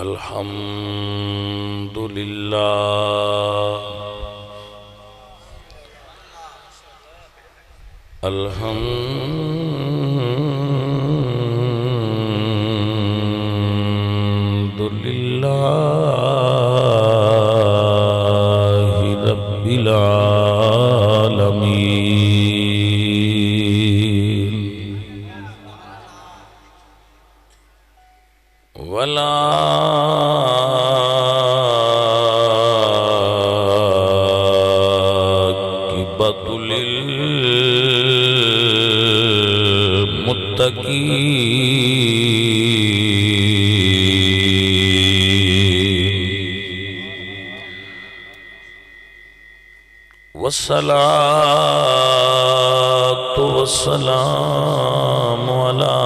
الحمد لله الحمد لله رب العالمين والعاقبة للمتقين والصلاة والسلام على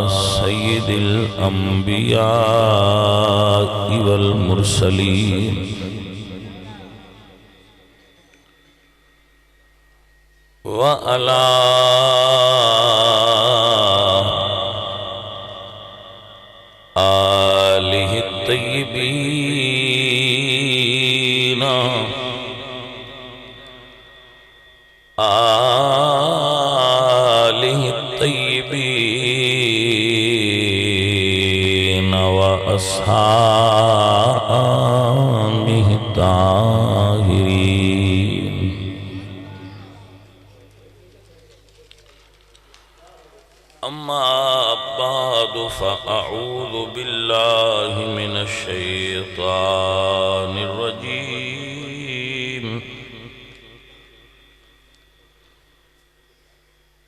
سيد الأنبياء والمرسلين وعلى آله الطيبين وأصحابه الطاهرين أما بعد فأعوذ بالله من الشيطان الرجيم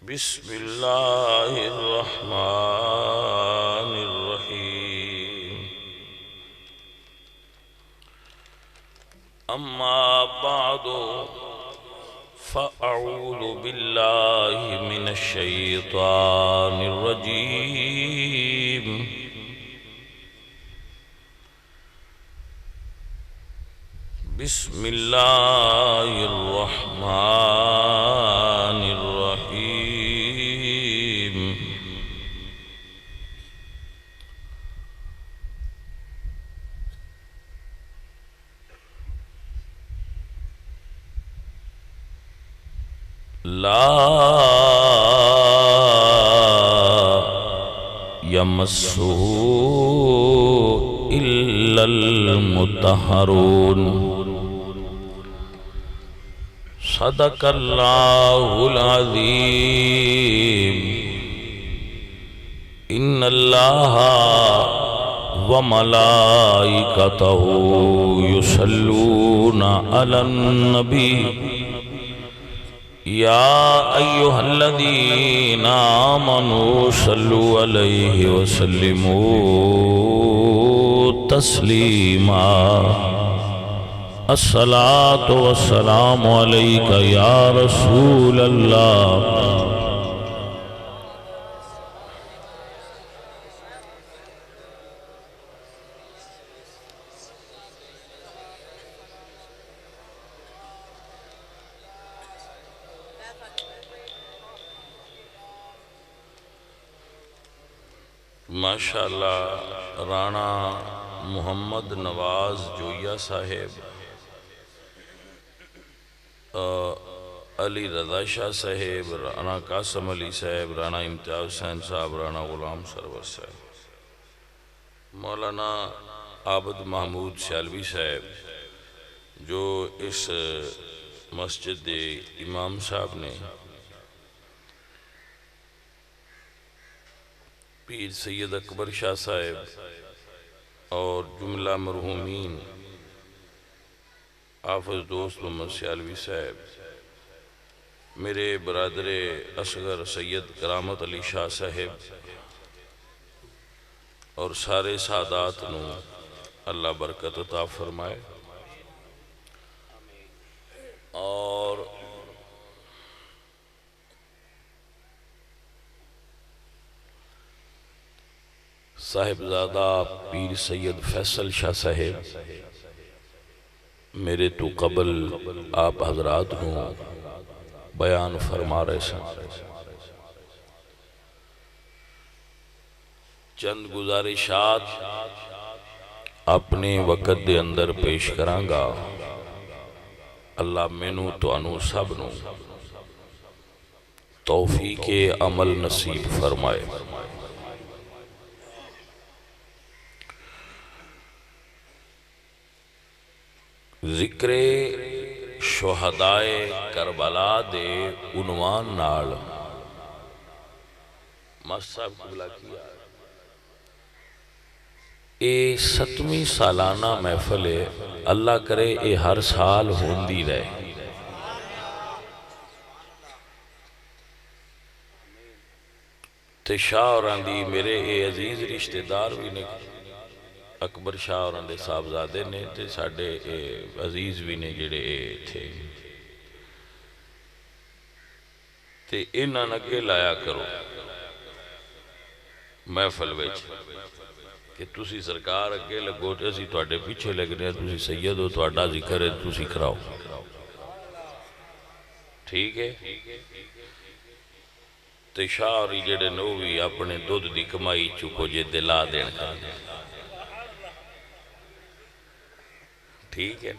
بسم الله الرحمن الرحيم أما بعد فأعوذ بالله من الشيطان الرجيم بسم الله الرحمن الرحيم لا يمسه إلا المطهرون صدق الله العظيم إن الله وملائكته يصلون على النبي يا أيها الذين آمنوا صلوا عليه وسلموا تسليما الصلاة والسلام عليك يا رسول الله ماشاءاللہ رانا محمد نواز جویا صاحب علی رضا شاہ صاحب رانا قاسم علی صاحب رانا امتیاز حسین صاحب رانا غلام سرور صاحب مولانا عابد محمود سیالوی صاحب جو اس مسجد دے امام صاحب نے پیر سید اکبر شاہ صاحب اور جملہ مرحومین حافظ دوست محمد سیالوی صاحب میرے برادر اصغر سید کرامت علی شاہ صاحب اور سارے سادات نو اللہ برکت عطا فرمائے اور صاحبزادہ پیر سید فیصل شاہ صاحب میرے تو قبل آپ حضرات ہوں بیان فرما رہے سن چند گزارشات اپنے وقت دے اندر پیش کرانگا۔ اللہ مینوں تانوں سب نوں توفیق عمل نصیب فرمائے۔ ذکر شہدائے کربلا دے عنوان نال مصعب قبلہ کیا اے 7ویں سالانہ محفل ہے۔ اللہ کرے اے ہر سال ہوندی رہے۔ تے شاہ اور اندی میرے اے عزیز رشتہ دار بھی نے، اکبر شاہ اور اندے صاحبزادے نے، تے ساڑھے اے عزیز بھی نے جڑے اے تھے، تے انہاں نگے لایا کرو محفل ویچ کہ تُسی سرکار اگے لگو تے اسی تواڈے پیچھے لگنے، تُسی سید ہو، تواڈا ذکر ہے، تُسی کراؤ، ٹھیک ہے؟ تے شاہ اور جڑے نووی اپنے دودھ دی کمائی چکو جے دلا دین کرنے، ٹھیک ہے؟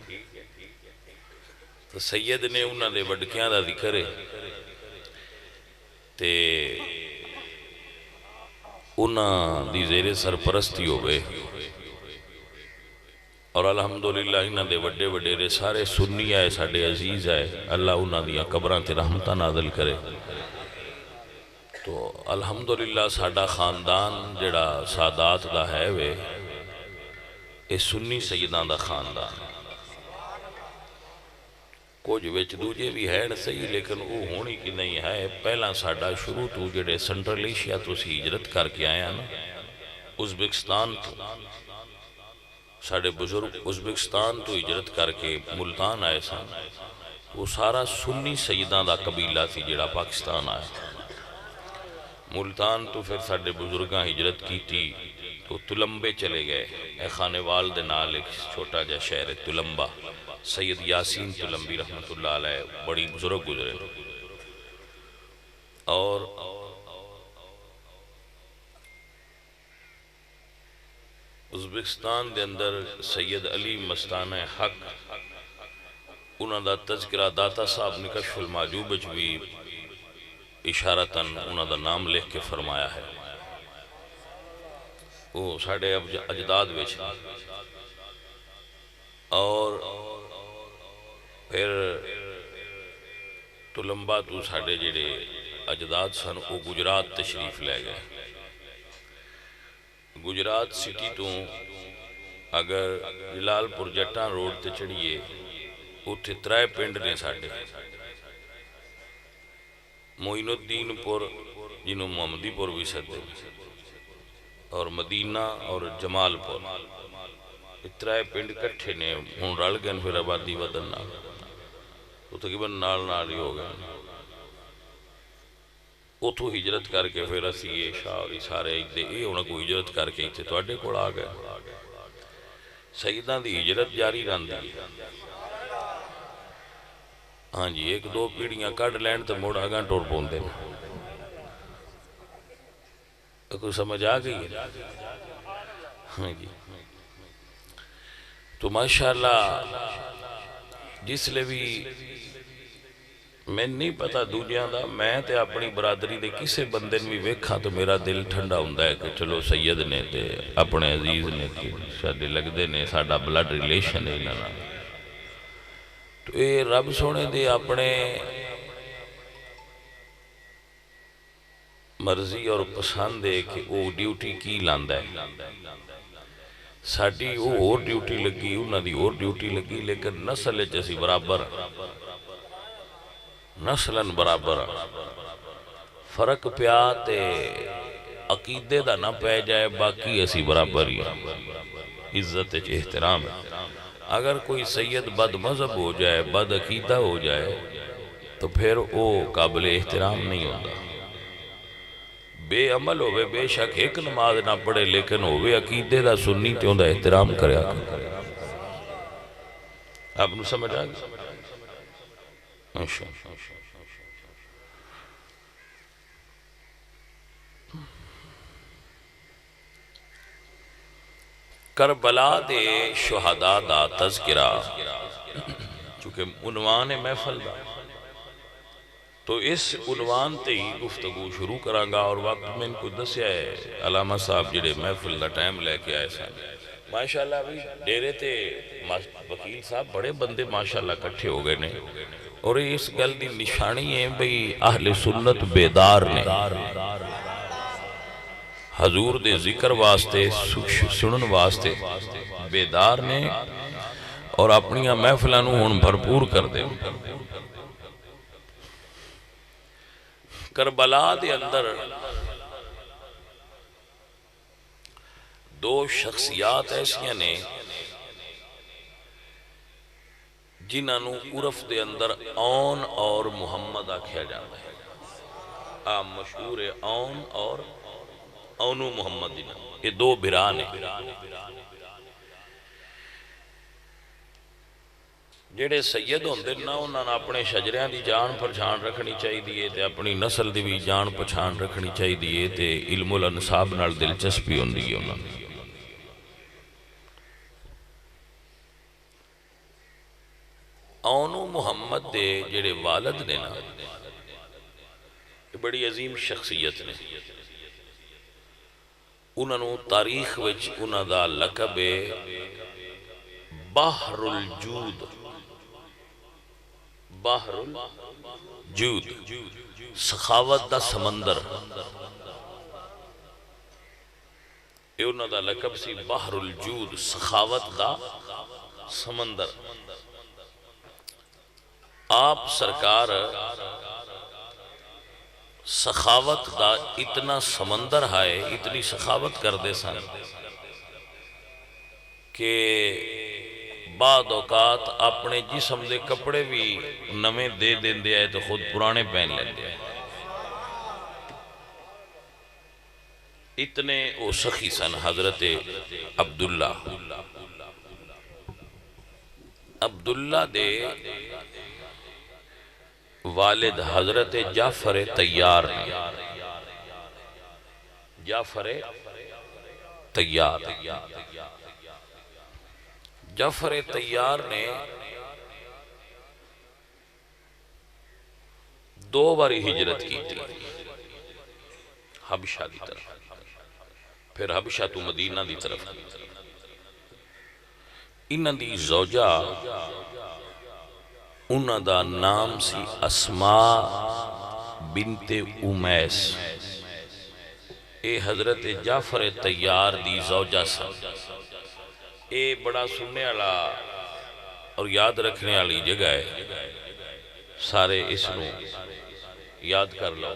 تو سید نے انہاں دے وڈکیاں دا ذکر ہے تے انہاں دی زیر سرپرستی ہوئے، اور الحمدللہ انہاں دے وڈے وڈے سارے سنی آئے، ساڑے عزیز آئے، اللہ انہاں دیا قبران تے رحمتہ نازل کرے۔ تو الحمدللہ ساڑا خاندان جڑا سادات دا ہے وے، اے سنی سیدان دا خاندان، کچھ وچ دوجے بھی ہے نا صحیح، لیکن وہ ہونی کی نہیں ہے۔ پہلا ساڑا شروع تو جڑے سنٹرل ایشیا تو سی ہجرت کر کے آیا نا، ازبکستان تو ساڑے بزرگ ازبکستان تو ہجرت کر کے ملتان آئے سن، وہ سارا سنی سیدان دا قبیلہ تھی جڑا پاکستان آیا۔ ملتان تو پھر ساڑے بزرگاں ہجرت کی تھی تو تلمبے چلے گئے، اے خانوال دے نال ایک چھوٹا جا شہر تلمبہ، سید یاسین تلمبی رحمت اللہ علیہ بڑی بزرگ گزرے، اور ازبکستان دے اندر سید علی مستانہ حق انہاں دا تذکرہ داتا صاحب نے کشف المعجوب وچ بھی اشارتاً انہاں دا نام لکھ کے فرمایا ہے، وہ ساڑھے اجداد وچ، اور پھر تلمبہ تو ساڑھے جڑے اجداد سن وہ گجرات تشریف لے گئے۔ گجرات سٹی تو اگر جلال پور جٹاں روڈ تے چڑھئے اتھے 3 پنڈ نے ساڑھے، معین الدین پور جنہوں محمدی پور بھی سدے، اور مدینہ اور جمال پور، 3 پنڈ کٹھے نے ہون رل گئے پھر آبادی ودن نال، تو تقریباً نال ہی ہو گئے۔ اتھو ہجرت کر کے پھر اسی یہ شاہ اور سارے یہ انہوں کو ہجرت کر کے اتھے تواڈے کو آ گئے۔ سیدان دی ہجرت جاری رہن دی، ہاں جی، 1-2 پیڑیاں کڑ لین تو موڑ آگاں ٹور پوندے، کوئی سمجھ آ گئی ہے؟ ہاں جی، تو ماشاءاللہ جس لئے بھی میں نہیں پتا دوجیاں دا، میں تے اپنی برادری دے کسے بندے بھی ویکھا تو میرا دل ٹھنڈا ہوندہ ہے کہ چلو سید نے تے اپنے عزیز نے تے ساڑھے لگ دے نے ساڑھا بلڈ ریلیشن ہے انہاں، تو اے رب سونے دے اپنے مرضی اور پسند ہے کہ وہ ڈیوٹی کی لاندہ ہے، ساڑھی وہ اور ڈیوٹی لگی انہاں دی اور ڈیوٹی لگی، لیکن نسل جیسی برابر، نسلن برابر فرق پیاتے عقیدے دا نہ پہ جائے، باقی ایسی برابر ہی عزت احترام ہے۔ اگر کوئی سید بد مذہب ہو جائے، بد عقیدہ ہو جائے تو پھر وہ قابل احترام نہیں ہوتا۔ بے عمل ہوئے بے شک ایک نماز نہ پڑھے، لیکن ہوئے عقیدے دا سنی تے ان دا احترام کریا۔ آپ نے سمجھ آگئی؟ کربلا دے شہداء دا تذکرہ چونکہ عنوان محفل دا تو اس عنوان تے ہی گفتگو شروع کروں گا اور وقت میں ان کو دسیا ہے علامہ صاحب جڑے محفل دا ٹائم لے کے آئے سن ماشاءاللہ بھی ڈیرے تے وکیل صاحب بڑے بندے ماشاءاللہ کٹھے ہو گئے نے اور اس گل دی نشانی ہے بھئی اہل سنت بیدار نے حضور دے ذکر واسطے سنن واسطے بیدار نے اور اپنی محفلانوں ہون بھرپور کر دے کربلا دے اندر دو شخصیات ایسیاں نے جنہوں عرف دے اندر اون اور محمد آکھیا جاتا ہے عام مشہور ہے اون اور اونو محمد جنہوں یہ دو بھران ہیں جڑے سید ہوندے نا انہاں اپنے شجریاں دی جان پہچان رکھنی چاہی دیئے تے اپنی نسل دی بھی جان پہچان رکھنی چاہی دیئے تے علم الانصاب نال دلچسپی ہوندی ہے انہاں اونو محمد دے جڑے والد نے نا بڑی عظیم شخصیت نے انہوں تاریخ وچ انہوں دا لقب بحر الجود بحر الجود سخاوت دا سمندر یہ انہوں دا لقب سی بحر الجود سخاوت دا سمندر آپ سرکار سخاوت دا اتنا سمندر ہے اتنی سخاوت کر دے سن کہ بعد اوقات اپنے جسم دے کپڑے بھی نمیں دے دیں دے آئے تو خود پرانے پہن لیں دے آئے اتنے او سخی سن حضرت عبداللہ دے والد حضرت جعفر طیار نے جعفر طیار نے دو باری ہجرت کی تھی حبشہ دی طرف پھر حبشہ تو مدینہ دی طرف انہاں دی زوجہ انہاں دا نام سی اسماء بنت امیس اے حضرت جعفر طیار دی زوجہ سا اے بڑا سننے والا اور یاد رکھنے والی جگہ ہے سارے اس نو یاد کر لو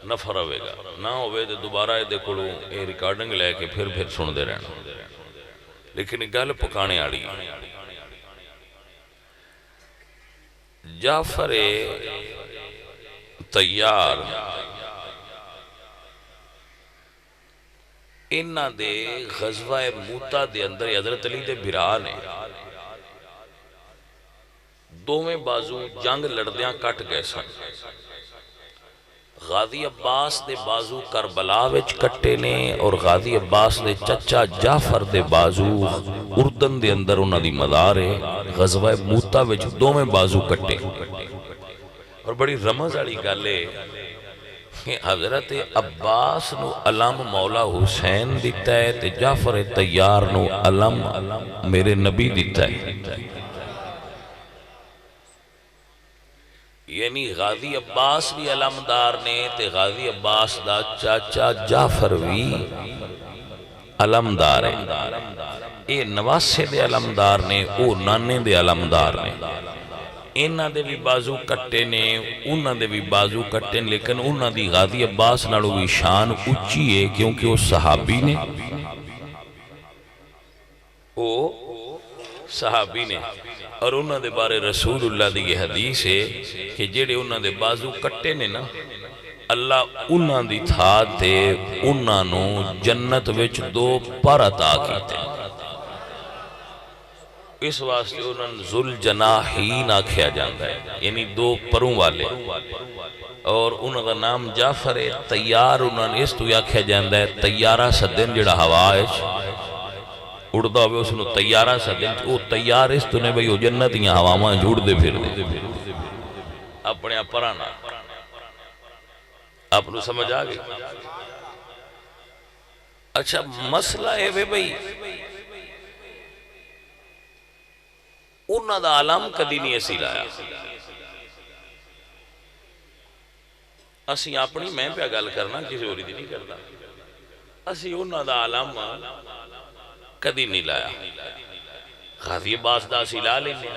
نفر ہوئے گا نہ ہوئے دے دوبارہ دے کلوں اے ریکارڈنگ لے کے پھر سن دے رہنا لیکن گل پکانے والی جعفر طیار انہاں دے غزوہ موتا دے اندر حضرت علی دے بھرا نے دوویں بازو جنگ لڑدیاں کٹ گئے سن غازی عباس دے بازو کربلا وچ کٹے نے اور غازی عباس دے چچا جعفر دے بازو اردن دے اندر انہاں دی مدار ہے غزوہ موتا وچ دوویں بازو کٹے اور بڑی رمز والی گل ہے کہ حضرت عباس نو علم مولا حسین دیتا ہے تے جعفر طیار نو علم میرے نبی دیتا ہے یعنی غازی عباس بھی علمدار نے تے غازی عباس دا چاچا جعفر بھی علمدار ہے اے نواسے دے علمدار نے او نانے دے علمدار نے انہاں دے بھی بازو کٹے نے انہاں دے بھی بازو کٹے نے لیکن انہاں دی غازی عباس نالو بھی شان اچھی ہے کیونکہ وہ صحابی نے اور انہاں دے بارے رسول اللہ دی یہ حدیث ہے کہ جیڑے انہاں دے بازو کٹے نے نا اللہ انہاں دی تھا تے انہاں نو جنت وچ دو پر عطا کیتے اس واسطے انہاں ذل جناحین آکھیا جاندہ ہے یعنی دو پروں والے اور انہاں دا نام جعفر طیار انہاں نے اس تو آکھیا جاندہ ہے طیارہ سدن جڑا ہوائش اڑدا ہوئے اس نے تیارہ سدن وہ تیار اس تو نے بھئی وہ جنت یا ہواواں جھوڑ دے پھر دے اپنے پرانا آپ نے سمجھ آ گئی. اچھا مسئلہ ہے بھئی انہاں دا عالم کدی نہیں اسی لایا. اسی اپنی میں پہ گل کرنا کسی اور دی نہیں کرنا. اسی انہاں دا عالم کدی نہیں لایا. غازی عباس دا اسی لا لینے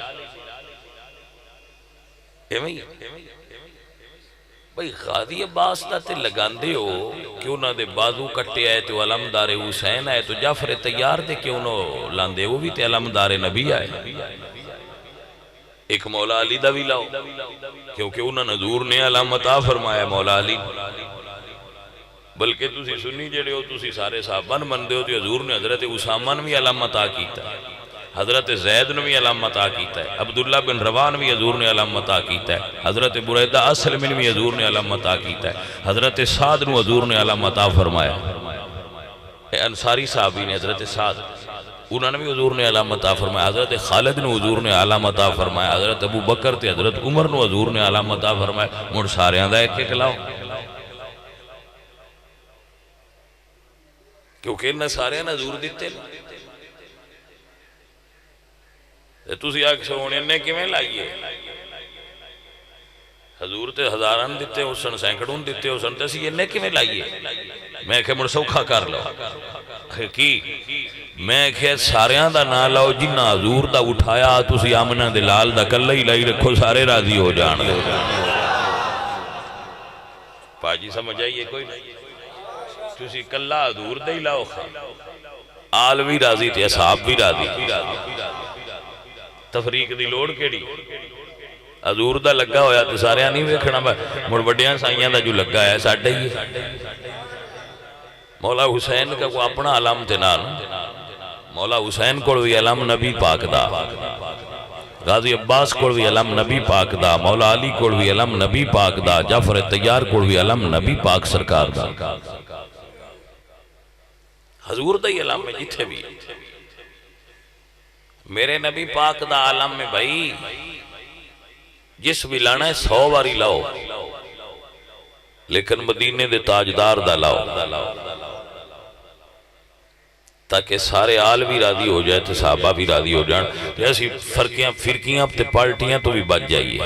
بھئی غازی عباس دا تے لگان دے ہو کہ انہاں دے بازو کٹے آئے تو علمدار حسین آئے تو جعفر تیار دے کہ انہوں لاندے وہ بھی تے علمدار نبی آئے. ایک مولا علی دا بھی لاؤ کیونکہ انہاں نظور نے علامتہ فرمایا مولا علی. بلکہ تسی سنی جڑے ہو تسی سارے صحابان مندے ہو تو حضور نے حضرت اسامہ نے بھی علامتہ کیتا ہے, حضرت زید نے بھی علامتہ کیتا ہے, عبداللہ بن روان بھی حضور نے علامتہ کیتا ہے, حضرت بریدہ اسلم بھی حضور نے علامتہ کیتا ہے, حضرت سعد نے حضور نے علامتہ فرمایا. انصاری صحابی نے حضرت سعد انہوں نے بھی حضور نے علامتہ فرمایا, حضرت خالد نے حضور نے علامتہ فرمایا, حضرت ابو بکر تے حضرت عمر نے حضور نے علامتہ فرمایا. مڑ سارے آندھا ایک ایک لاؤ کیونکہ انہیں سارے حضور دیتے تسی آگ سونے انہیں کیویں لائیے حضور تے ہزاران دیتے ہو سن سینکڑون دیتے ہو سن تسی انہیں کیویں لائیے. میں کہ مڑ سوکھا کر لو کی میں کہ ساریاں دا نہ لاؤ جنہ حضور دا اٹھایا تسی آمنہ دلال دا کلہ ہی لائی رکھو سارے راضی ہو جان دے. پاجی سمجھ آئیے کوئی نہیں تسی کلہ حضور دے ہی لاؤ آل بھی راضی تھے اصحاب بھی راضی تفریق دی لوڑ کیڑی حضور دا لگا ہویا تو سارے نہیں ویکھنا مڑ بڑیاں سائیاں دا جو لگا ہے ساڑھا ہی مولا حسین کا کو اپنا علم تے نال مولا حسین کو بھی علم نبی پاک دا, غازی عباس کو بھی علم نبی پاک دا, مولا علی کو بھی علم نبی پاک دا, جعفر تیار کو بھی علم نبی پاک سرکار دا. حضور دا ہی علم میں جتھے بھی میرے نبی پاک دا عالم میں بھائی جس بھی لانا ہے 100 باری لاؤ لیکن مدینے دے تاجدار دا لاؤ تاکہ سارے آل بھی راضی ہو جائے تو صحابہ بھی راضی ہو جائیں. ایسی فرقیاں تے پارٹیاں تو بھی بچ جائیے,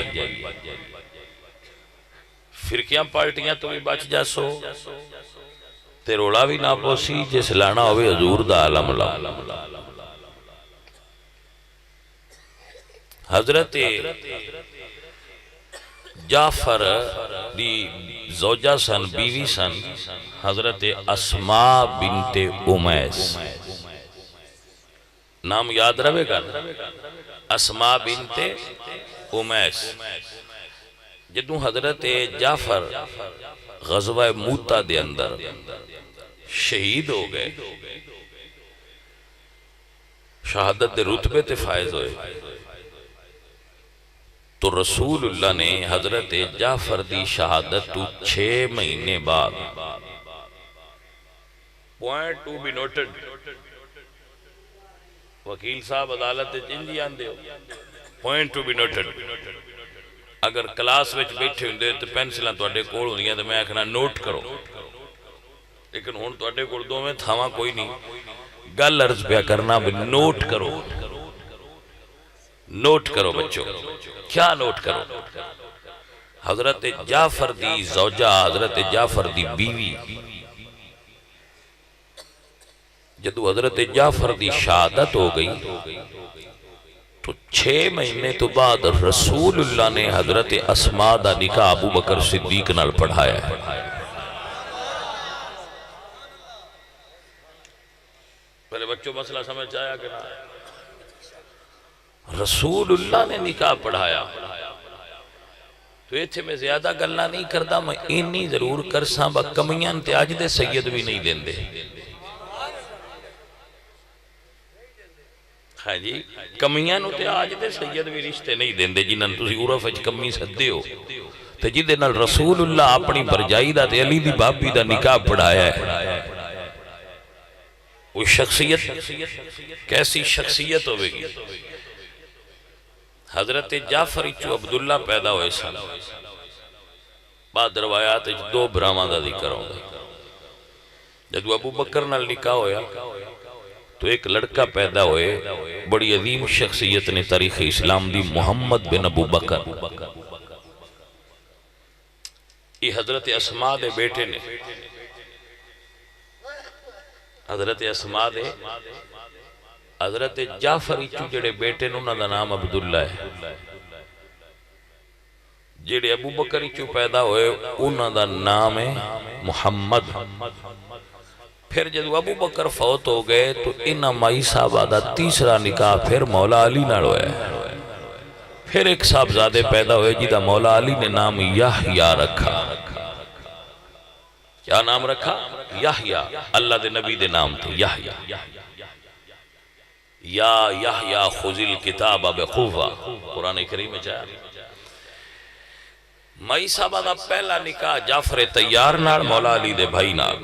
فرقیاں پارٹیاں تو بھی بچ جا سو تے روڑا بھی نہ پوسی جس لانا ہوئے حضور دا عالم لاؤ. حضرت جعفر دی زوجہ سن بیوی سن حضرت اسماء بنت امیس, نام یاد رہے گا اسماء بنت امیس. جدوں حضرت جعفر غزوہ موتا دے اندر شہید ہو گئے شہادت دے رتبے تے فائز ہوئے تو رسول اللہ نے حضرت جعفر دی شہادت تو 6 مہینے بعد پوائنٹ ٹو بی نوٹڈ وکیل صاحب عدالت چنجی آن دے ہو پوائنٹ ٹو بی نوٹڈ اگر کلاس وچ بیٹھے ہوندے تو پینسلاں تو اڈے کول ہوندیاں تو میں آکھنا نوٹ کرو لیکن ہون تو اڈے کول دو میں تھاواں کوئی نہیں گل عرض پیا کرنا بھی نوٹ کرو نوٹ کرو بچوں کیا نوٹ کرو. حضرت جعفر دی زوجہ حضرت جعفر دی بیوی جدو حضرت جعفر دی شہادت ہو گئی تو 6 مہینے تو بعد رسول اللہ نے حضرت اسماء دا نکاح ابو بکر صدیق نال پڑھایا ہے. پہلے بچوں مسئلہ سمجھ آیا کہ نہ رسول اللہ نے نکاح پڑھایا تو ایتھے میں زیادہ گلنا نہیں کرتا میں اینی ضرور کرساں با کمیاں تے آج دے سید بھی نہیں دین دے. ہاں جی کمیاں تے آج دے سید بھی رشتے نہیں دین دے جنہاں تسی عرف وچ کمی سدے ہو تے جدے نال رسول اللہ اپنی برجائی دا تے علی دی بابی دا نکاح پڑھایا ہے وہ شخصیت کیسی شخصیت ہوئے گی؟ حضرت جعفر چو عبداللہ پیدا ہوئے سن، بعد روایات دو براہماں دا ذکر ہوگا۔ جب ابو بکر نال نکاح ہویا تو ایک لڑکا پیدا ہوئے، بڑی عظیم شخصیت نے تاریخ اسلام دی، محمد بن ابو بکر۔ یہ حضرت اسماء دے بیٹے نے، حضرت اسماء دے حضرت جعفر چو جڑے بیٹے نے انہاں دا نام عبداللہ ہے، جڑے ابو بکر چو پیدا ہوئے انہاں دا نام ہے محمد۔ پھر جب ابو بکر فوت ہو گئے تو انہاں مائی صاحبہ دا تیسرا نکاح پھر مولا علی نال ہوئے، پھر ایک صاحبزادے پیدا ہوئے جی دا مولا علی نے نام یحییٰ رکھا۔ کیا نام رکھا؟ یحییٰ، اللہ دے نبی دے نام تھے یحییٰ۔ یا یحییٰ خذ الکتاب بقوہ، قرآن کریم میں چاہا۔ مائی صاحبہ دا پہلا نکاح جعفر طیار نال مولا علی دے بھائی نال،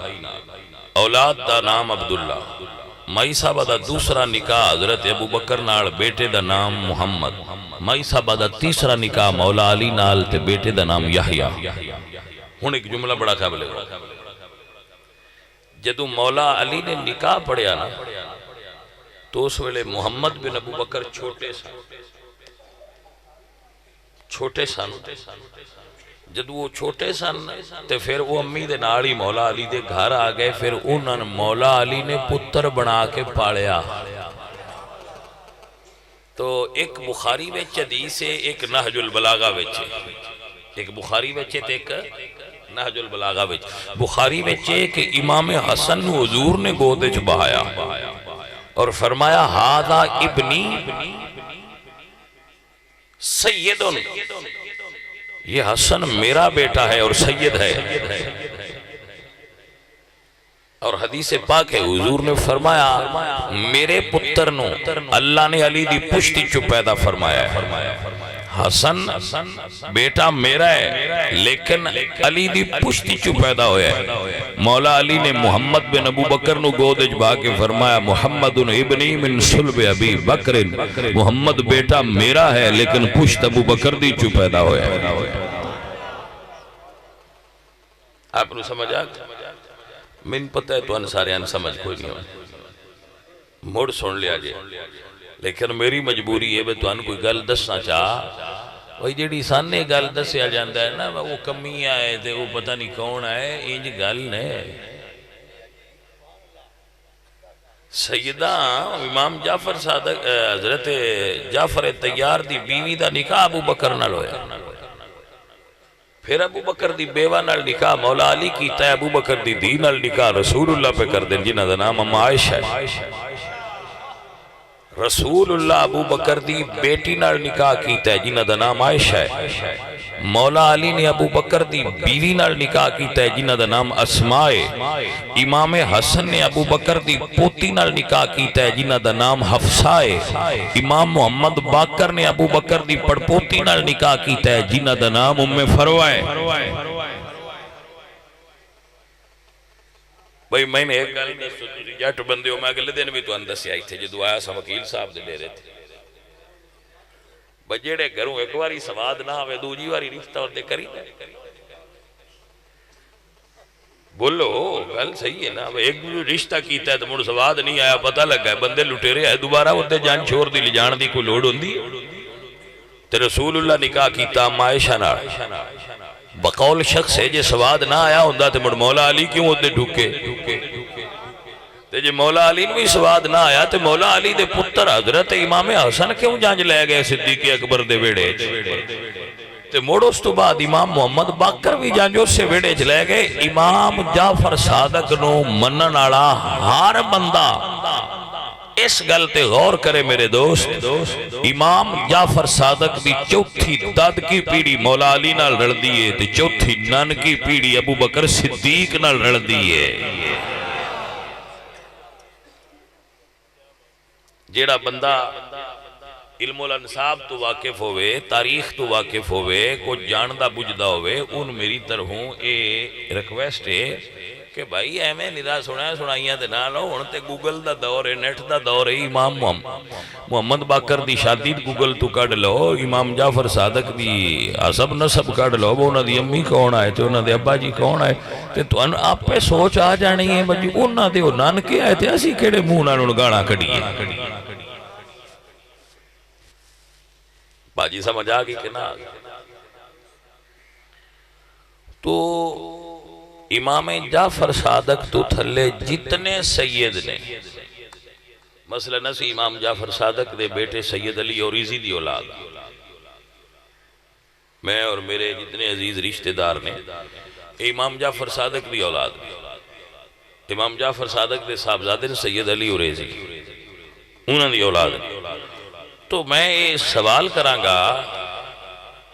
اولاد دا نام عبداللہ۔ مائی صاحبہ دا دوسرا نکاح حضرت ابو بکر نال، بیٹے دا نام محمد۔ مائی صاحبہ دا تیسرا نکاح مولا علی نال تے بیٹے دا نام یحییٰ۔ ہن ایک جملہ بڑا قابل ہے، جدو مولا علی نے نکاح پڑھیا نا تو اس ویلے محمد بن ابو بکر چھوٹے سن، جدو وہ چھوٹے سن تے پھر وہ امی دے نالی مولا علی دے گھر آ گئے، پھر انہوں نے مولا علی نے پتر بنا کے پالیا۔ تو ایک بخاری وچ حدیث ہے، ایک نہج البلاغہ وچ، ایک بخاری وچ تے ایک نہج البلاغہ وچ۔ بخاری وچ کہ امام حسن حضور نے گود وچ بہایا اور فرمایا ہذا ابنی سید، یہ حسن میرا بیٹا ہے اور سید ہے۔ اور حدیث پاک ہے حضور نے فرمایا میرے پتر نو اللہ نے علی دی پشتی چو پیدا فرمایا ہے۔ حسن بیٹا میرا ہے لیکن علی دی پشتی چو پیدا ہویا ہے۔ مولا علی نے محمد بن ابو بکر نو گود اجبا کے فرمایا محمد ابنی من صلب ابی بکر، محمد بیٹا میرا ہے لیکن پشت ابو بکر دی چو پیدا ہویا ہے۔ آپ نے سمجھا؟ من پتہ ہے تو انساریان سمجھ کوئی نہیں ہوا، موڑ سن لیا جے، لیکن میری مجبوری ہے میں تو ان کوئی گل دسنا چاہ، وہی جیڑی سانے گل دسیا جاندہ ہے نا، وہ کمی آئے تھے، وہ پتہ نہیں کون آئے، انج گل نے سیدہ امام جعفر صادق حضرت جعفر طیار دی بیوی دا نکاح ابو بکر نال ہویا، پھر ابو بکر دی بیوہ نال نکاح مولا علی کیتا ہے، ابو بکر دی دی نال نکاح رسول اللہ پہ کر دیں جنہ دا نام اما عائشہ ہے۔ رسول اللہ ابو بکر دی بیٹی نال نکاح کیتا ہے جنہ دا نام عائشہ ہے۔ مولا علی نے ابو بکر دی بیوی نال نکاح کیتا ہے جنہ دا نام اسماء ہے۔ امام حسن نے ابو بکر دی پوتی نال نکاح کیتا ہے جنہ دا نام حفصہ ہے۔ امام محمد باقر نے ابو بکر دی پڑپوتی نال نکاح کیتا ہے جنہ دا نام ام فروہ ہے۔ بھئی میں نے ایک گل جٹ بندے ہو، میں اگلے دن بھی تو اندر سے آئی تھے جدو آیا سا وکیل صاحب دے لے رہے تھے، بجیڑے گھروں ایک واری سواد نہ ہوئے دوجی واری رشتہ ہوتے کری نہ بولو، گل صحیح ہے نا، ایک رشتہ کیتا ہے تو مڑ سواد نہیں آیا، پتہ لگا ہے بندے لٹیرے آئے، دوبارہ ہوتے جان چھوڑ دی لجان دی کوئی لوڑ ہوندی تے رسول اللہ نکاح کیتا اما عائشہ نال، بقول شخص ہے جے سواد نہ آیا ہوندہ تے مڑ مولا علی کیوں ہوتے ڈھکے تے جے مولا علی بھی سواد نہ آیا تے مولا علی دے پتر حضرت امام حسن کیوں جانج لے گئے صدیق اکبر دے ویڑے تے موڑ اس تو بعد امام محمد باقر بھی جانجو سے ویڑے لے گئے۔ امام جعفر صادق نو منن آڑا ہر بندہ اس گلتے غور کرے میرے دوست، امام جعفر صادق دی چوتھی داد کی پیڑی مولا علی نال رڑ دیئے تے چوتھی نان کی پیڑی ابو بکر صدیق نال رڑ دیئے۔ جیڑا بندہ علم الانصاب تو واقف ہوئے، تاریخ تو واقف ہوئے، کو جاندہ بجدہ ہوئے، ان میری طرحوں اے ریکویسٹ ہے کہ بھائی ایویں نرا سنائیاں تے نہ لو، ہن تے گوگل دا دور ہے، نیٹ دا دور ہے۔ امام محمد باقر دی شادی گوگل تو کڈ لو، امام جعفر صادق دی عصب نسب کڈ لو، انہاں دی امی کون آئے تے انہاں دے ابا جی کون آئے، تے تانوں آپے سوچ آ جانی ہے بھئی انہاں دے او نانکے آئے تے اسی کیڑے منہ نال گالاں کڈیے۔ باجی سمجھ آ گئی کہ نہ؟ تو امام جعفر صادق تو تھلے جتنے سید نے، مثلا نسی امام جعفر صادق دے بیٹے سید علی اوریزی دی اولاد، میں اور میرے جتنے عزیز رشتہ دار نے امام جعفر صادق دی اولاد، امام جعفر صادق دے صاحبزادے سید علی اوریزی انہاں دی اولاد۔ تو میں یہ سوال کراں گا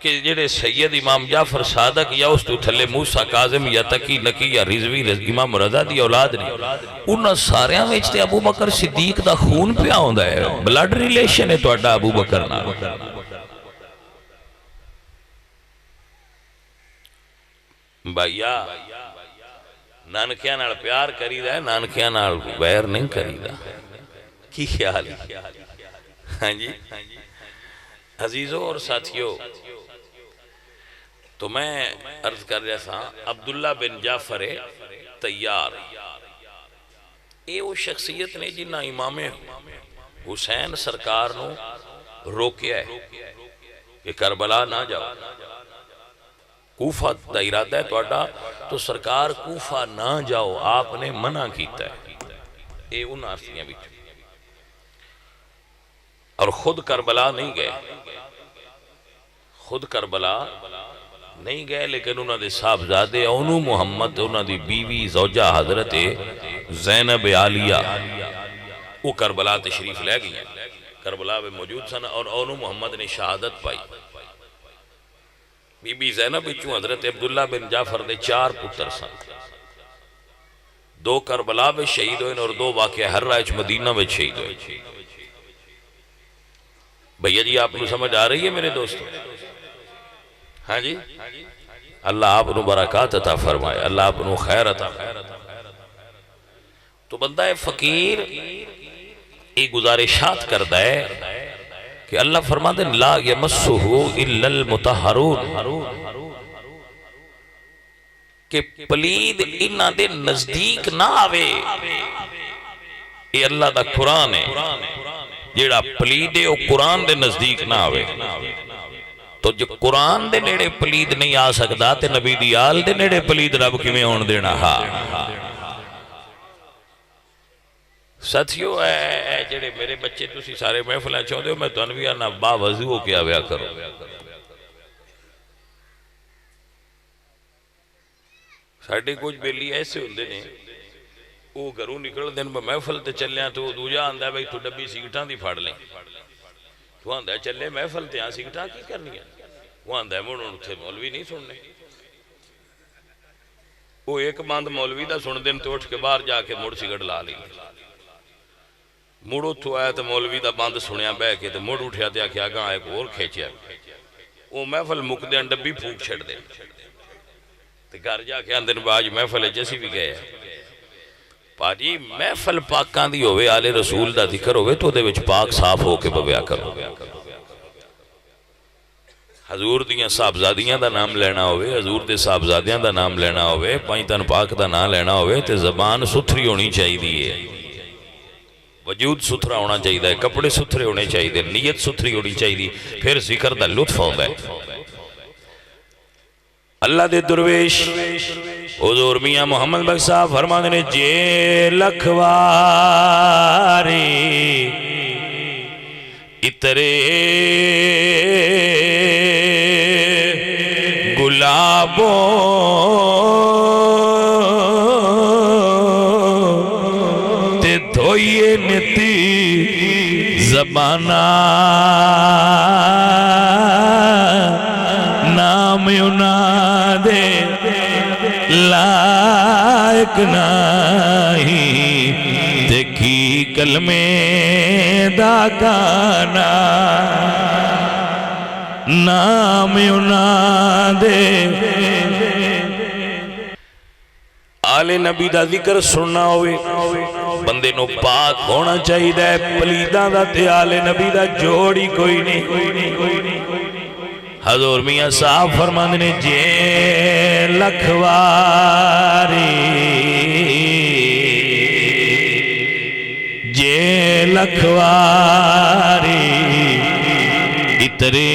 کہ جڑے سید امام جعفر صادق یا اس تو تھلے موسیٰ کاظم یا تقی نقی یا رضوی امام رضا دی اولاد نے، انہاں ساریاں وچ تے ابو بکر صدیق دا خون پیا ہوندا ہے، بلڈ ریلیشن ہے تہاڈا ابو بکر نال۔ بھائیا نانکیاں نال پیار کریدا ہے، نانکیاں نال ویر نہیں کریدا۔ کی خیال ہے؟ ہاں جی عزیزوں اور ساتھیوں، تو میں عرض کر رہا تھا عبداللہ بن جعفر طیار، اے وہ شخصیت نے جنہ امام حسین سرکار نو روکیا ہے کہ کربلا نہ جاؤ، کوفہ دا ارادہ ہے توڑا تو سرکار کوفہ نہ جاؤ، آپ نے منع کیتا ہے۔ اے ان آرسیاں بھی اور خود کربلا نہیں گئے، خود کربلا نہیں گئے، لیکن انہوں نے صاحبزادے اونو محمد، انہوں نے بیوی زوجہ حضرت زینب عالیہ وہ کربلا تشریف لے گئی، کربلا میں موجود سن، اور اونو محمد نے شہادت پائی۔ بی بی زینب بچوں حضرت عبداللہ بن جعفر دے 4 پتر سن، 2 کربلا میں شہید ہوئے اور 2 واقعہ ہر رائچ مدینہ میں شہید ہوئے۔ بھئیہ جی آپ کو سمجھ آ رہی ہے میرے دوستوں؟ ہاں جی اللہ آپ نو برکات عطا فرمائے، اللہ آپ نو خیر عطا فرمائے۔ تو بندہ فقیر ایک گزارشات کرتا ہے کہ اللہ فرماتے لا یمسہو الا المطہرون، کہ پلید انہاں دے نزدیک نہ آوے۔ یہ اللہ دا قرآن ہے، جیڑا پلید ہے وہ قرآن دے نزدیک نہ آوے۔ تو جو قرآن دے نیڑے پلید نہیں آ سکتا تے نبی دی آل دے نیڑے پلید رب کی میں ہون دینا۔ ساتھیو اے جڑے میرے بچے تسی سارے محفلیں چاہتے ہو، میں تنویہ نہ با وضو ہو کے آویا کرو۔ ساڑھے کچھ بیلی ایسے ہوندے نے، وہ گھروں نکل دن میں محفل تے چلیں تو دوجہ آندہ ہے بھئی تو ڈبی سگٹاں دی پھاڑ لیں، تو آندہ ہے چلے محفل تے ہاں سگٹاں کی کرنی ہے، وہ آندہ ہے مڑھوں تھے مولوی نہیں سننے، وہ ایک باند مولوی دا سن دن تو اٹھ کے باہر جا کے مڑ سگڑ لا لی، مڑو تو آیا تو مولوی دا باند سنیا بے کے تو مڑ اٹھیا تیا کیا گاں ایک اور کھیچیا، وہ محفل مک دیں ڈبی پھوک چھڑ دیں، تو گھر جا کے اندر باج محفل جیسی بھی گئے پاجی محفل پاکان دی ہوئے آل رسول دا ذکر ہوئے تو دے وچ پاک صاف ہو کے بویا کرو، حضور دیاں صاحبزادیاں دا نام لینا ہوئے، حضور دے صاحبزادیاں دا نام لینا ہوئے، پائنتن پاک دا نام لینا ہوئے تے زبان ستھری ہونی چاہی دیئے، وجود ستھرا ہونا چاہی دے، کپڑے ستھرے ہونے چاہی دے، نیت ستھری ہونی چاہی دی، پھر ذکر دا لطف ہوتا ہے۔ اللہ دے درویش حضور میاں محمد بخش صاحب فرمانے نے جے لکھواری اترے گلابوں تے دھوئے نتی زبانہ نام انا دے لائق نہیں دیکھی کلمے دا گانا نام انا دے آل نبی دا ذکر سننا ہوئے بندے نو پاک ہونا چاہیے ہے پلیداں دا تے آل نبی دا جوڑی کوئی نہیں حضور میاں صاحب فرماندے نے جے لکھواری اترے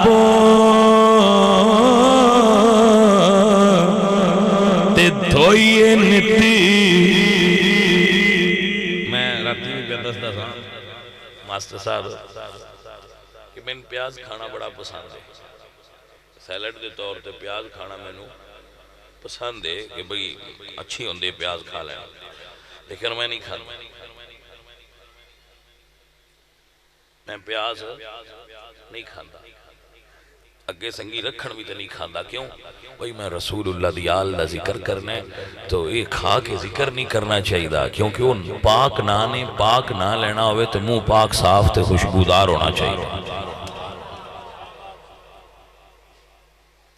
گلابوں تے دھوئیے نتی میں راتی بھی دس ماسٹر صاحب کہ میں پیاز کھانا بڑا پسند ہے سیلڈ دے طور تے پیاز کھانا میں پسند ہے کہ بھئی اچھی ہوندے پیاز کھا لینا لیکن میں نہیں کھانا میں پیاز نہیں کھانا اگے سنگی رکھن بھی تو نہیں کھانا کیوں بھئی میں رسول اللہ دی آل دا ذکر کرنا ہے تو یہ کھا کے ذکر نہیں کرنا چاہیے کیونکہ وہ پاک نانے پاک نہ لینا ہوئے تو منہ پاک صاف تے خوشبودار ہونا چاہیے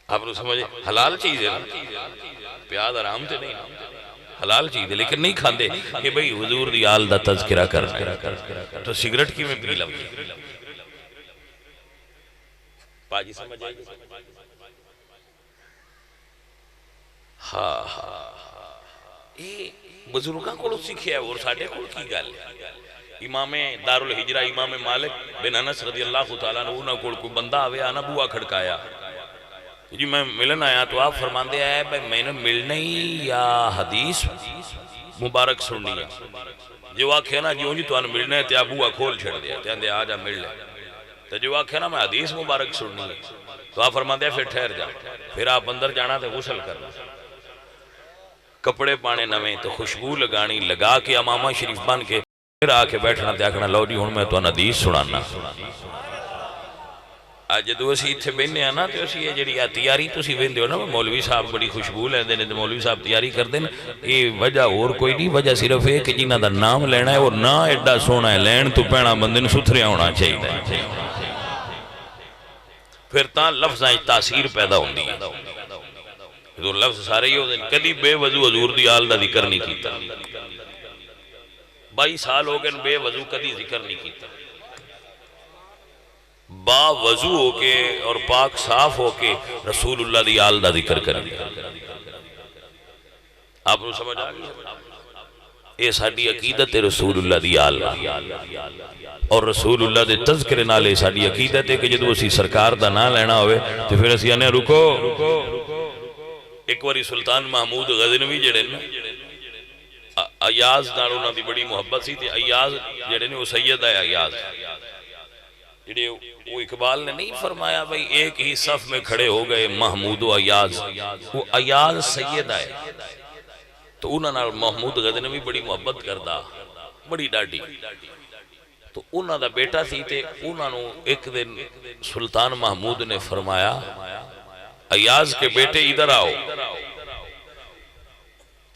آپ نے سمجھے حلال چیز ہے پیاز آرام تے نہیں حلال چیز ہے لیکن نہیں کھاندے کہ بھئی حضور دی آل دا تذکرہ کرنا تو سگریٹ کی میں پی لگی پاجی سمجھ آئی ہاں یہ بزرگاں کو سیکھے ہے اور ساڑھے کو کی گال امام دار الحجرہ امام مالک بن انس رضی اللہ تعالیٰ نے کوئی بندہ آوے آنا بوا کھڑکایا جی میں ملن آیا تو آپ فرماندے آئے میں نے ملنے ہی یا حدیث مبارک سننی ہے جو آکھے نا جی تو آن ملنے ہے تیا بوا کھول چھڑ دیا تیا اندے آجا مل لے تو جو آکھے نا میں حدیث مبارک سننی ہے تو آپ فرماندے پھر ٹھہر جا پھر آپ اندر جانا تھے غسل کرنا کپڑے پانے نویں تو خوشبو لگانی لگا کے امامہ شریف بن کے پھر آکے بیٹھنا تیا کہنا لو جی ہوں میں تو آن حدیث سنانا آج جدو اسی اتھے بیننے آنا تو اسی یہ جڑی تیاری تو اسی بیندے ہو نا مولوی صاحب بڑی خوشبو لیں دینے تو مولوی صاحب تیاری کر دیں یہ وجہ اور کوئی نہیں وجہ صرف ہے کہ جنہ دا نام لینا ہے وہ نا ایڈا سونا ہے لین تو پینا بندن ستھریا ہونا چاہیے پھر تاں لفظ آئیں تاثیر پیدا ہوندی ہے تو لفظ سارے ہی ہوتے ہیں کدی بے وضو حضور دی آل دا ذکر نہیں کیتا 22 سال ہو گئے بے وضو کدی ذکر نہیں کیتا با وضو ہو کے اور پاک صاف ہو کے رسول اللہ دی آل دا ذکر کریں آپ نے سمجھ آگئی یہ ساڑھی عقیدت رسول اللہ دی آل اور رسول اللہ دے تذکر نالے ساڑھی عقیدت ہے کہ جدو اسی سرکار دا نہ لینا ہوئے تو پھر اسی آنے رکو ایک واری سلطان محمود غزنوی جڑے نا ایاز نالونا دی بڑی محبت سی تھی ایاز جڑے نے وہ سید ہے ایاز جڑے وہ اقبال نے نہیں فرمایا بھئی ایک ہی صف میں کھڑے ہو گئے محمود و ایاز وہ ایاز سید ہے تو انہوں نے محمود غزنوی بڑی محبت کردہ بڑی ڈاٹی تو انہوں دا بیٹا تھی تے انہوں نے ایک دن سلطان محمود نے فرمایا ایاز کے بیٹے ادھر آؤ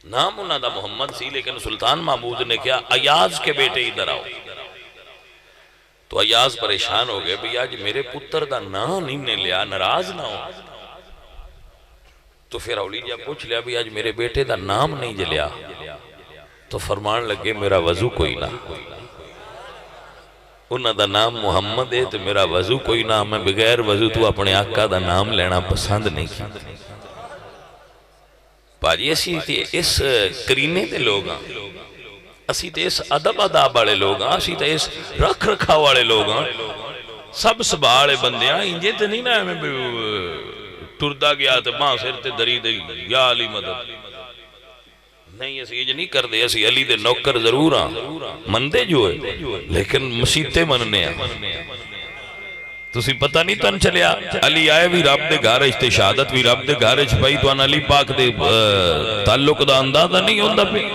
نام انہوں دا محمد سی لیکن سلطان محمود نے کیا ایاز کے بیٹے ادھر آؤ تو ایاز پریشان ہو گئے بھئی آج میرے پتر دا نام نہیں لیا ناراض نہ ہو تو پھر اولی جا پوچھ لیا بھئی آج میرے بیٹے دا نام نہیں جلیا تو فرمان لگے میرا وضو کوئی نہ انہاں دا نام محمد ہے تو میرا وضو کوئی نہ میں بغیر وضو تو اپنے آقا دا نام لینا پسند نہیں کی پاجی اسی تھی اس کرینے دے لوگ ہیں اسی تے اس ادب اداب والے لوگ ہیں اسی تے اس رکھ رکھا والے لوگ ہیں سب سبھالے بندے ہیں انجے تے نہیں نا ہمیں ٹردہ گیا تے ماں سر تے دری دی یا علی مدد نہیں اسی یہ نہیں کر دے اسی علی دے نوکر ضرور ہیں مندے جو ہے لیکن مسیطے مننے ہیں تسی پتہ نہیں تن چلیا علی آئے بھی رب دے گھارج تے شہادت بھی رب دے گھارج پائی تو ان علی پاک دے تعلق دا اندازہ نہیں ہوندہ پہ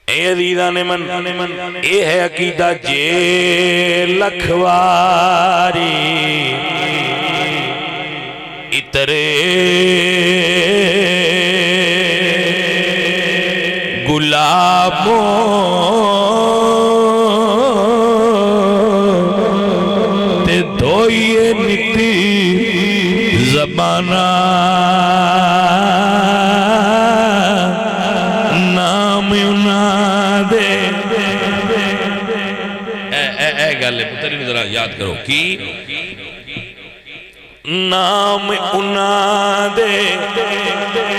اے عزیزان من اے ہے عقیدہ جے لکھواری اترے گلابوں تے دھوئیے مانا نام انہاں دے اے گل پتر ذرا یاد کرو کی نام انہاں دے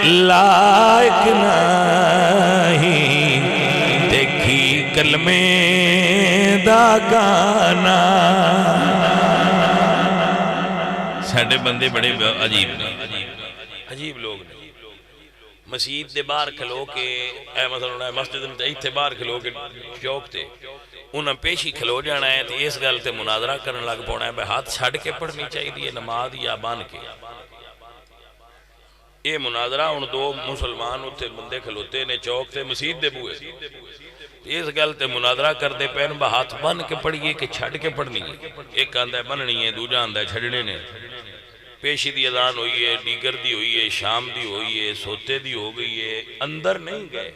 لائق نہیں دیکھی کلمے دا گانا ساڑھے بندے بڑے عجیب لوگ مسجد دے باہر کھلو کے اے مثلا مسجد میں باہر کھلو کے چوک تے انہاں پیشی کھلو جانا ہے تو اس گل تے مناظرہ کرنے لگ پونا ہے بھائی ہاتھ چھڑ کے پڑھنی چاہیے نماز یا بان کے یہ مناظرہ ان دو مسلمان اتھے بندے کھلوتے نے چوک تے مسجد دے بوئے اس گل تے مناظرہ کر دے پہن با ہاتھ بن کے پڑھئیے کہ چھڑ کے پڑھنی ہے ایک آندہ ہے بننی ہے دو جاندہ ہے چھڑنے نے پیشی دی اذان ہوئی ہے دیگر دی ہوئی ہے شام دی ہوئی ہے سوتے دی ہو گئی ہے اندر نہیں گئے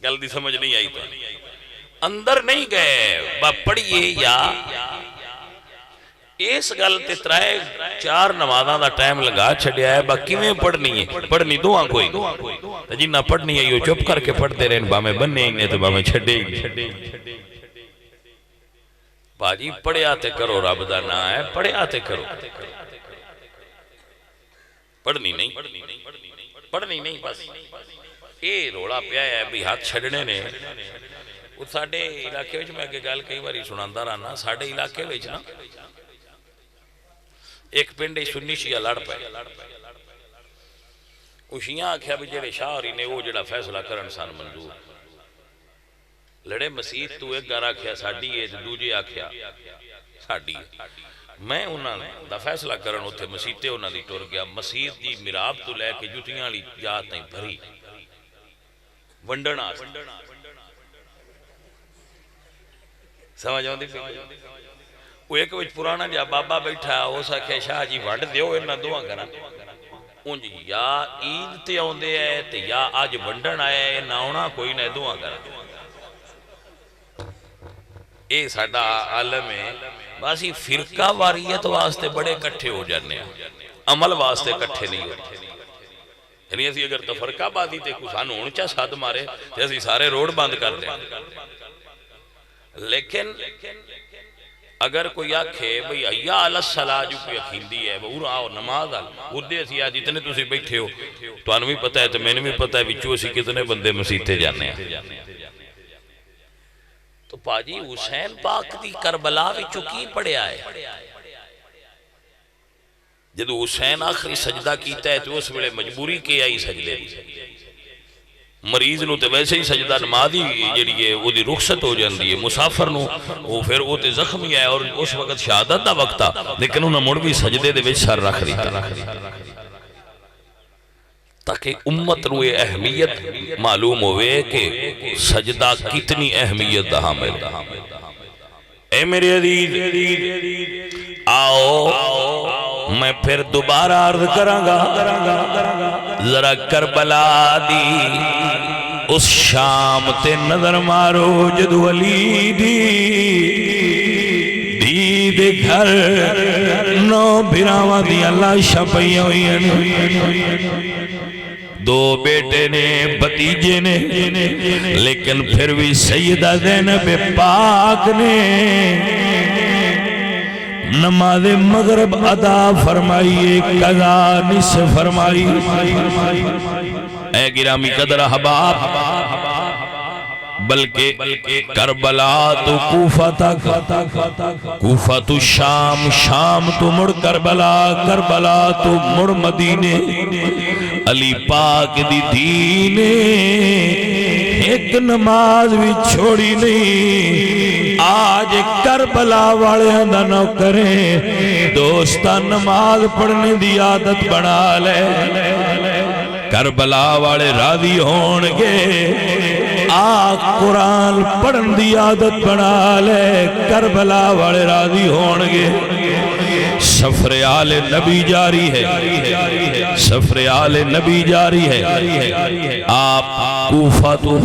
گل دی سمجھ نہیں آئی تو اندر نہیں گئے با پڑھئیے یا اس گل تے ترائے 4 نمازاں دا ٹائم لگا چھڑیا ہے با کیویں پڑھنی ہے پڑھنی دعا کوئی جنہ پڑھنی ہے یہ چپ کر کے پڑھتے رہن با میں بننے ہی نہیں تو با میں چھڑے ہی باجی پڑھے آتے کرو رب دا نا ہے پڑھے آتے کرو پڑھنی نہیں بس یہ روڑا پیا ہے بھی ہاتھ چھڑنے نے وہ ساڑھے علاقے وچ میں اگے گل کئی باری سناندہ رہنا ساڑھے علاقے وچ نا ایک پنڈے سنی شیعہ لڑ پائے وہ شیعہ آکھیا بھی جڑے شاہری نے وہ جڑا فیصلہ کرن سان منظور لڑے مسیح تو ایک گھر آکھیا ساڑھی ہے دوجے آکھیا ساڑھی ہے میں انہاں دا فیصلہ کرن ہوتے مسیح تے انہاں دی ٹور گیا مسیح دی مراب تو لے کے جوتیاں لی جات نہیں بھری ونڈن آس سمجھ آؤں دی وہ ایک وچ پرانا جا بابا بیٹھا ہو سکے شاہ جی وڈ دیو انہاں دعا کرنا انج یا عید تے آن دے ہے تے یا آج ونڈن آئے نہ ہونا کوئی نہ دعا کرنا اے ساڑھا عالم ہے باسی فرقہ واریت واسطے بڑے کٹھے ہو جانے ہیں عمل واسطے کٹھے نہیں ہوتے یعنی ایسی اگر تفرقہ بازی تے کسان اونچا ساتھ مارے جیسی سارے روڈ بند کر دیں لیکن اگر کوئی آکھے بھئی یا علی الصلاة جو کوئی اکھیندی ہے وہ آؤ نماز آل اردے اسی آج اتنے تُسی بیٹھے ہو تو انہوں بھی پتہ ہے تو میں نے بھی پتہ ہے وچو اسی کتنے بندے مسیحتے جانے ہیں تو پاجی حسین پاک دی کربلا وچو کی پڑے آئے جدو حسین آخری سجدہ کیتا ہے تو اس ویلے مجبوری کے آئی سجدے دی مریض نو تے ویسے ہی سجدہ نمازی جڑی ہے وہ دی رخصت ہو جاندی ہے مسافر نو وہ پھر وہ تے زخمی ہے اور اس وقت شہادت دا وقت تھا لیکن انہوں نے مڑ بھی سجدے دے وچ سر رکھ دیتا تاکہ امت نو یہ اہمیت معلوم ہوئے کہ سجدہ کتنی اہمیت دا حامل اے میرے عزیز آؤ میں پھر دوبارہ عرض کروں گا ذرا کربلا دی اس شام تے نظر مارو جدو علی دی دے گھر نو بھراواں دی اللہ شپیاں ہوئی دو بیٹے نے بتیجے نے لیکن پھر بھی سیدہ زینب پاک نے نماز مغرب ادا فرمائیے قضا نصف فرمائی اے گرامی قدر احباب بلکہ کربلا تو کوفہ تک کوفہ تو شام شام تو مڑ کربلا کربلا تو مڑ مدینے علی پاک دی دینے ایک نماز بھی چھوڑی نہیں آج کربلا والے اندہ نہ کریں دوستہ نماز پڑھنے دی عادت بنا لے کربلا والے راضی ہونگے قرآن پڑھن دی عادت بنا لے کربلا والے راضی ہونگے سفر آل نبی جاری ہے سفر آل نبی جاری ہے آپ کوفہ تو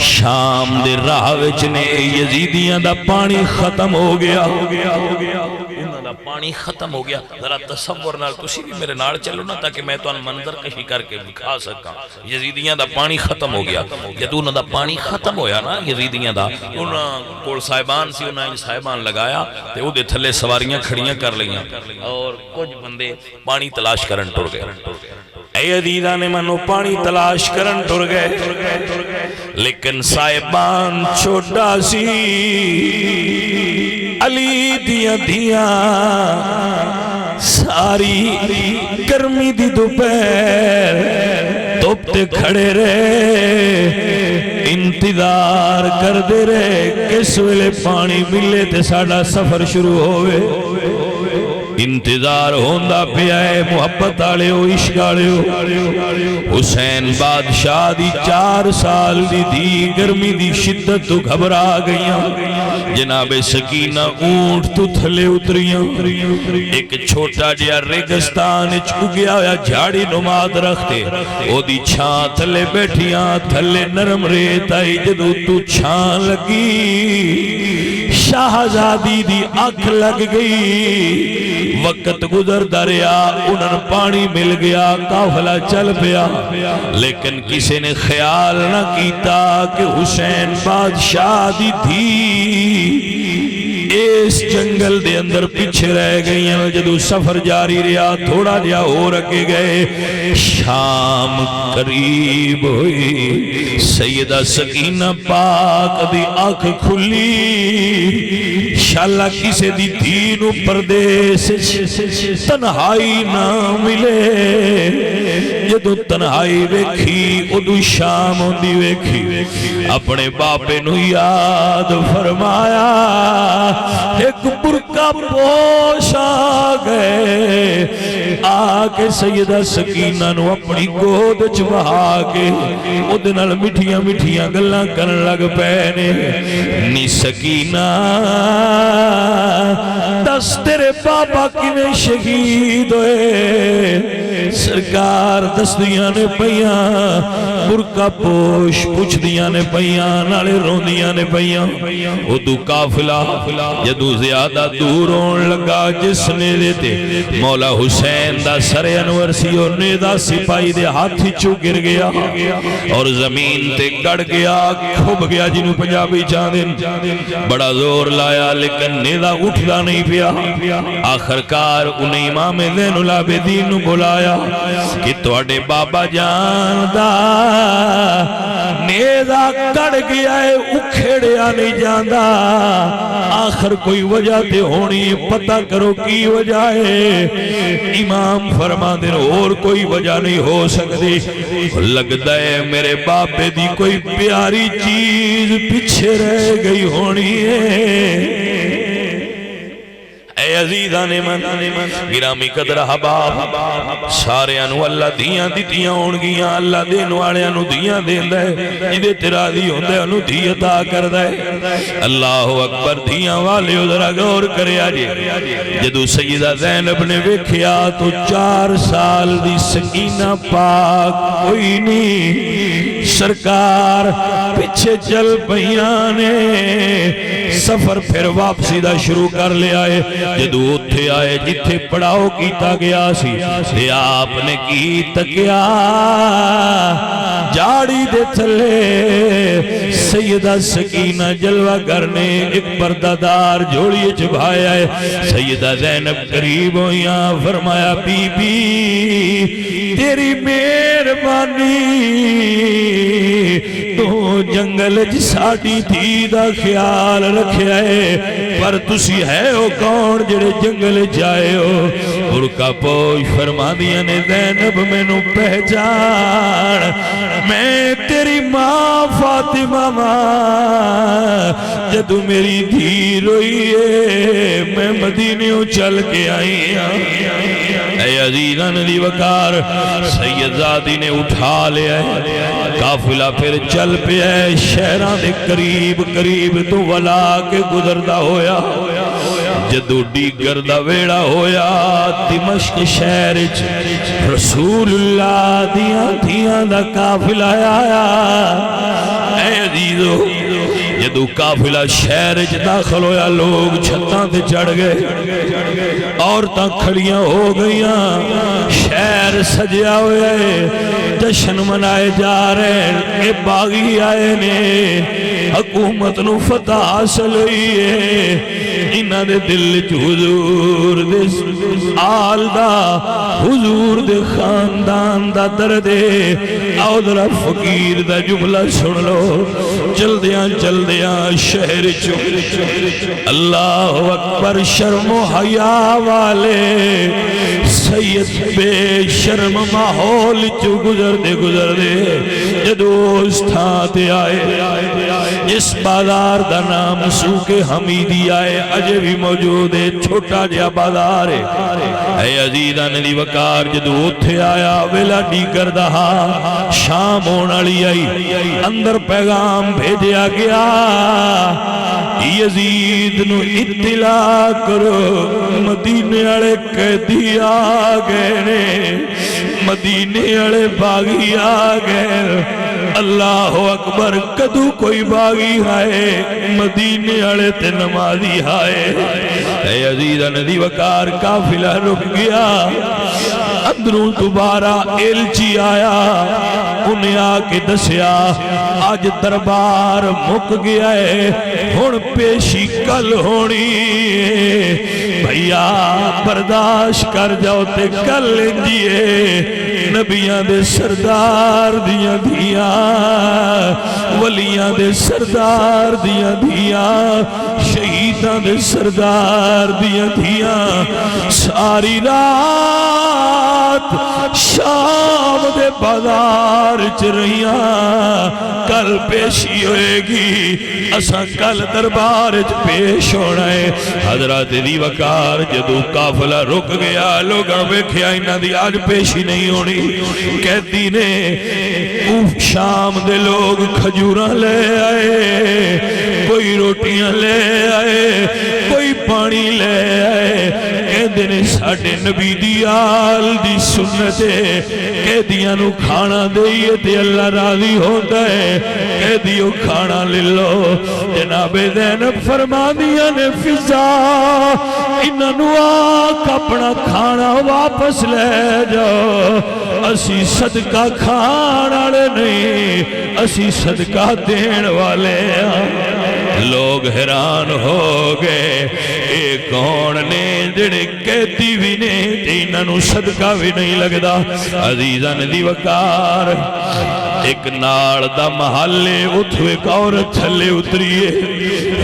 شام دے راہ وچ نے یزیدیاں دا پانی ختم ہو گیا انہاں دا پانی ختم ہو گیا. ذرا تصور نال تسی بھی میرے نال چلو نا تاکہ میں تو منظر کشی کر کے دکھا سکاں. یزیدیاں دا پانی ختم ہو گیا. جدوں انہاں دا پانی ختم ہویا نا یزیدیاں دا, انہاں کول صاحبان سی, انہاں صاحبان لگایا تے او دے تھلے سواریاں کھڑیاں کر لیاں اور کچھ بندے پانی تلاش کرن ٹر گئے. اے عزیزاں نے منو پانی تلاش کرن ٹر گئے, لیکن صاحبان چھوٹا سی. علی دیاں دیاں ساری گرمی دی دوپہر دھوپ تے کھڑے رہے, انتظار کر دے رہے کس ویلے پانی ملے تے ساڈا سفر شروع ہوئے. انتظار ہوندا پیا ہے محبت آلیو عشق آلیو. حسین بادشاہ دی 4 سال دی دی گرمی دی شدت تو گھبرا گئیاں. جناب سکینہ اونٹ تو تھلے اتریاں. ایک چھوٹا جیا ریگستان اگیا ہویا جھاڑی نما درختے, او دی چھاں تھلے بیٹھیاں. تھلے نرم ریت آئی جدو تو چھاں لگی شاہزادی دی آنکھ لگ گئی. وقت گزر دریا, انہاں پانی مل گیا, قافلہ چل پیا, لیکن کسی نے خیال نہ کیتا کہ حسین بادشاہ دی دھی اس جنگل دے اندر پیچھے رہ گئی ہیں. جدو سفر جاری رہا تھوڑا جہا اور اگے گئے, شام قریب ہوئی. سیدہ سکینہ پاک دی آنکھ کھلی. شاللہ کسے دی دینو پردیس تنہائی نہ ملے. جدو تنہائی ویکھی ادو شام ہوندی ویکھی. اپنے باپے نو یاد فرمایا, ایک برقع پوش آ گئے. آکے سیدہ سکینہ نو اپنی گود چبہا کے ادھے نال مٹھیاں مٹھیاں گلاں کرن لگ پینے. نی سکینہ دس تیرے بابا کیویں شہید ہوئے. سرکار دس دیاں نے پیاں, برقع پوش پوچھ دیاں نے پیاں, نالے رون دیاں نے پیاں. ادو قافلہ جدو زیادہ دور ہون لگا, جس نے دیتے مولا حسین دا سر انور سی اور نیدہ سپاہی دے ہاتھی چو گر گیا اور زمین تے گڑ گیا, کھب گیا. جنہوں پنجابی چاندن بڑا زور لایا لیکن نیدہ اٹھدا نہیں پیا. آخرکار انہیں امام زین العابدین نو بلایا کہ تواڈے بابا جان دا نیدہ گڑ گیا ہے, اکھڑیا نہیں جاندہ. آخر کوئی وجہ تے ہونی, پتہ کرو کی وجہ ہے. امام فرما دے اور کوئی وجہ نہیں ہو سکتی. لگتا ہے میرے باپے دی کوئی پیاری چیز پیچھے رہ گئی ہونی ہے. اے عزیزان من گرامی قدر حباب, سارے انو اللہ دیاں دیتیاں ہون گیاں. اللہ دین والے انو دیاں دین دے, جدے تیرا دی ہون دے انو دی عطا کر دے. اللہ اکبر. دیاں والے ادھرا غور کرے آجے. جدو سیدہ زینب نے ویکھیا تو 4 سال دی سکینہ پاک کوئی نہیں. سرکار پیچھے چل پیاں نے, سفر پھر واپسی دا شروع کر لیا ہے. جدو اتھے آئے جتھے پڑاؤ کیتا گیا سی, تے آپ نے کی تکیا جاڑی دے تھلے سیدہ سکینہ جلوہ کرنے ایک پردادار جوڑی چبھایا ہے. سیدہ زینب قریب ہویاں, فرمایا بی بی تیری مہربانی, تو جنگل ساڈی دھی دا خیال رکھیا ہے, پر تسی ہے ہو کون جڑے جنگل جائے ہو. برقع پوش فرما دیا نے زینب مینوں پہچان, میں تیری ماں فاطمہ ماں. جدو میری دھی روئی ہے میں مدینیوں چل کے آئی ہوں. اے عزیزان دی وقار, سید زادی نے اٹھا لیا ہے. قافلہ پھر چل پہ ہے, شہران دے قریب قریب تو ولا کے گزردہ ہویا. جدو ڈیگر دا ویڑا ہویا دمشق شہر رسول اللہ دیاں دیاں دا قافلہ آیا. اے عزیزو جدو قافلہ شہر وچ داخل ہویا لوگ چھتاں تے چڑھ گئے عورتاں کھڑیاں ہو گئیاں شہر سجیا ہویا ہے جشن منائے جا رہے ہیں باغی آئے نے حکومت نو فتح حاصل ہوئی ہے انہاں دے دل چ حضور دے آل دا حضور دے خاندان دا درد آؤ ذرا فقیر دا جملہ سن لو چل دیاں شہر چ اللہ اکبر شرم و حیا والے سید بے شرم ماحول چ گزر دے جدو اس تھاں تے آئے جس بازار دا نام سوق حمیدی آئے اجے بھی موجود ہے چھوٹا جہا بازار ہے اے عزیزان دی وقار جدو اتھے آیا ویلا ڈیگر دہا شام ہونا لی آئی اندر پیغام بھیجیا گیا یزید نو اطلاع کرو مدینے والے قیدی آ گئے نے مدینے والے باغی آ گئے اللہ اکبر کدو کوئی باغی آئے مدینے والے تے نمازی آئے اے عزیزان دی وقار قافلہ رک گیا اندروں دوبارہ ایلچی آیا انہیں آکے دسیا آج دربار مک گیا ہے ہن پیشی کل ہونی بھیا برداشت کر جاؤ تے کل انجیے نبیاں دے سردار دیاں دھیاں ولیاں دے سردار دیاں دھیاں شہیداں دے سردار دیاں دھیاں ساری رات شام دے بازار چ رہیاں کل پیشی ہوئے گی اساں کل دربار چ پیش ہونا ہے حضرات دی وقار جدو قافلہ رک گیا لوگاں ویکھیا انہاں دی آج پیشی نہیں ہونی کہتی نے شام دے لوگ کھجوراں لے آئے کوئی روٹیاں لے آئے کوئی پانی لے آئے کہندے نے ساڈے نبی دی آل دی سنت ہے قیدیاں نو کھانا دئیے تے اللہ راضی ہوتا ہے قیدیوں کھانا لے لو جناب زینب فرما دیا نے فضا انہاں نو آکھ اپنا کھانا واپس لے جاؤ اسی صدقہ کھانا والے نہیں اسی صدقہ دین والے لوگ حیران ہو گئے اے کون نے جڑے قیدی بھی نے تے انہاں نو صدقہ بھی نہیں لگدا عزیزان دی وقار ایک نال دا محلے اتھو ایک عورت تھلے اتریے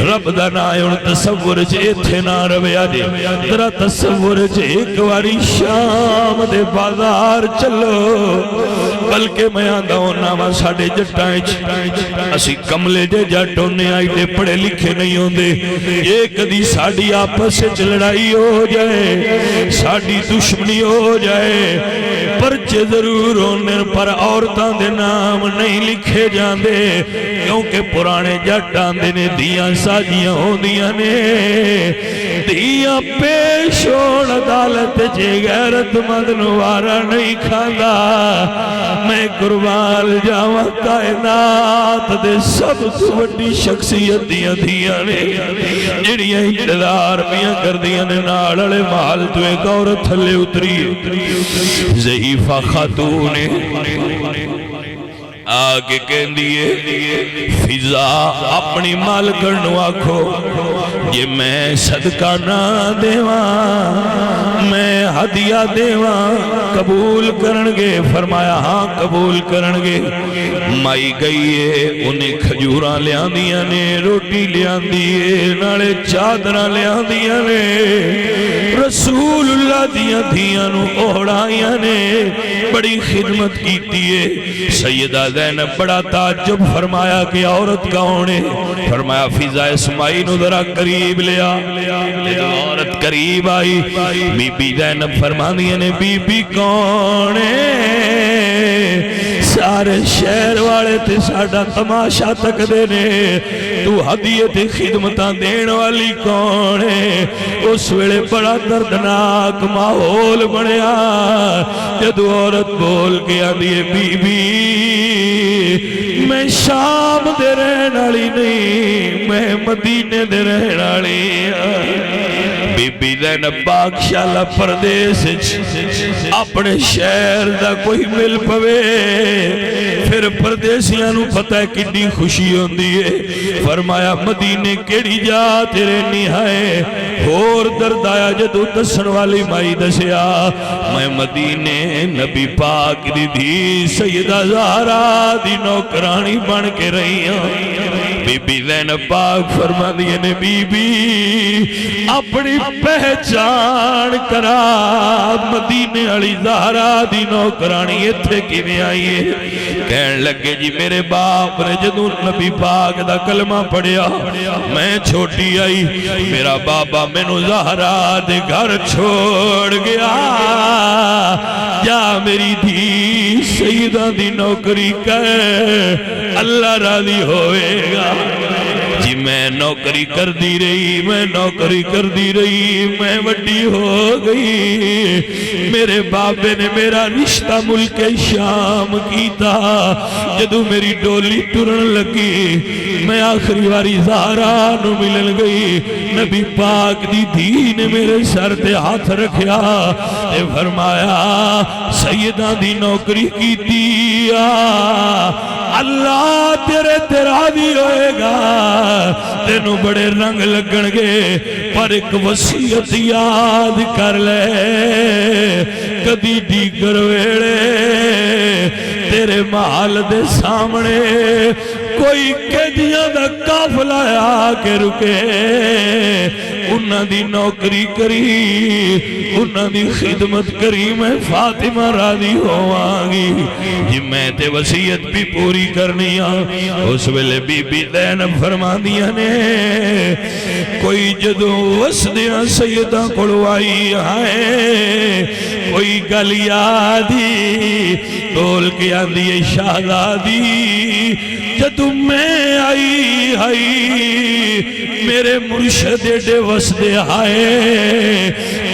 رب دا نائن تصور جے ایتھے نہ رویا جے ترا تصور جے ایک واری شام دے بازار چلو بلکہ میں آندہ ہونا وا ساڑے جٹائیں اسی کملے جے جٹونے آئی دے پڑھے لکھے نہیں ہوندے یہ کدی ساڑی آپس سے لڑائی ہو جائے ساڑی دشمنی ہو جائے پرچے ضرور ہونے پر عورتاں دے نام نہیں لکھے جاندے کیونکہ پرانے جٹاں دے نے دیاں ساجیاں ہوں دیاں نے دیاں پیش ہون عدالت جے غیرت مند نوارا نہیں کھاندا میں قربان جاواں کائنات دے سب تو بڑی شخصیت دیاں نے جڑیاں انتظار پیاں کر دیاں نے ناڑلے محل تو ایک عورت تھلے اتری ضعیفہ خاتون آگے کہن دیئے فضا اپنی مال کرنو آکھو یہ میں صدقہ نہ دیواں میں ہدیہ دیواں قبول کرنگے فرمایا ہاں قبول کرنگے مائی گئیے انہیں کھجوراں لیاں دیاں نے روٹی لیاں دیئے نالے چادراں لیاں دیاں نے رسول اللہ دیاں دیاں نو اوڑائیاں نے بڑی خدمت کیتی ہے سیدہ زینب بڑا تعجب فرمایا کہ عورت کون ہے فرمایا فضا اسماعیل نو ذرا قریب لیا عورت قریب آئی بی بی زینب فرمانی نے بی بی کون ہے سارے شہر والے تے ساڑا تماشا تک دینے تو ہدیت خدمتاں دین والی کون ہے اس ویلے بڑا دردناک ماحول بنیا جدو عورت بول کے آدھی بی بی میں شام دے رہن والی نہیں، میں مدینے دے رہن والی بی بی زینب پاک شالا پردیس اپنے شہر دا کوئی مل پوے پھر پردیسیاں نو پتہ ہے کتنی خوشی ہوندی ہے۔ فرمایا مدینے کیڑی جا تیرے نہائے اور درد آیا جدو دسن والی مائی دسیا میں مدینے نبی پاک دی دھی سیدہ زہرا دی نوکرانی بن کے رہی ہوں۔ بی بی زینب پاک فرما دیئے نے بی بی اپنی پہچان کرا مدینے علی زہرا دی نوکرانی اتھے کی میں آئیے کہن لگے جی میرے باپ نے جدو نبی پاک دا کلمہ پڑھیا میں چھوٹی آئی میرا بابا میں نو زہرا دے گھر چھوڑ گیا جا میری دھی سیدہ دی نوکری کر اللہ راضی ہوئے گا جی میں نوکری کر دی رہی میں نوکری کر دی رہی میں وڈی ہو گئی میرے بابے نے میرا رشتہ ملک شام کیتا جدو میری ڈولی ٹرن لگی میں آخری واری زہرا نو ملن گئی نبی پاک دی دھی نے میرے سر تے ہاتھ رکھیا تے فرمایا سیدہ دی نوکری کی دیا اللہ تیرے راضی ہوئے گا تینوں بڑے رنگ لگن گے پر ایک وصیت یاد کر لے کدی دیگر ویڑے تیرے محل دے سامنے کوئی قیدیاں دا قافلہ آ کے رکے انہاں دی نوکری کری انہاں دی خدمت کری میں فاطمہ راضی ہوواں گی جی میں تے وصیت بھی پوری کرنی اس ویلے بی بی زینب فرما دیا نے کوئی جدو وسدیاں سیدہ کڑوائی آئے کوئی گل یادی تول کے آندی شہزادی جدو میں آئی میرے مرشد ایڈے وسدے آئے